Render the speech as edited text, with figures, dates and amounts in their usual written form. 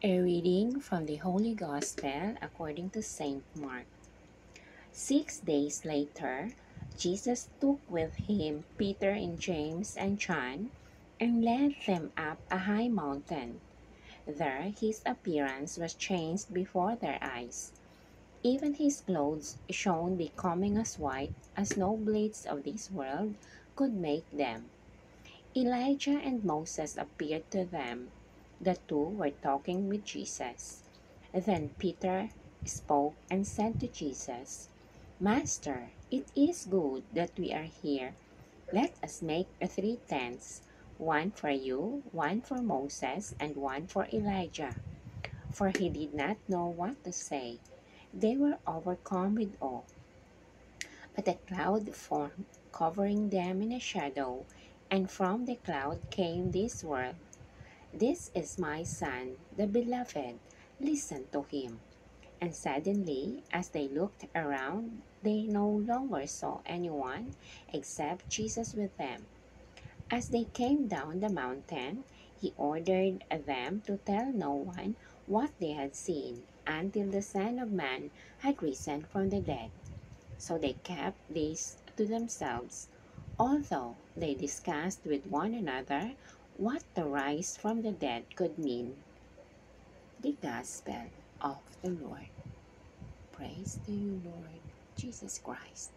A reading from the Holy Gospel according to Saint Mark. 6 days later, Jesus took with him Peter and James and John and led them up a high mountain. There his appearance was changed before their eyes. Even his clothes shone becoming as white as no blades of this world could make them. Elijah and Moses appeared to them. The two were talking with Jesus. Then Peter spoke and said to Jesus, Master, it is good that we are here. Let us make three tents, one for you, one for Moses, and one for Elijah. For he did not know what to say. They were overcome with awe. But a cloud formed, covering them in a shadow, and from the cloud came this word, This is my Son, the Beloved. Listen to him. And suddenly, as they looked around, they no longer saw anyone except Jesus with them. As they came down the mountain, he ordered them to tell no one what they had seen until the Son of Man had risen from the dead. So they kept this to themselves, although they discussed with one another what the rise from the dead could mean. The Gospel of the Lord. Praise to you, Lord Jesus Christ.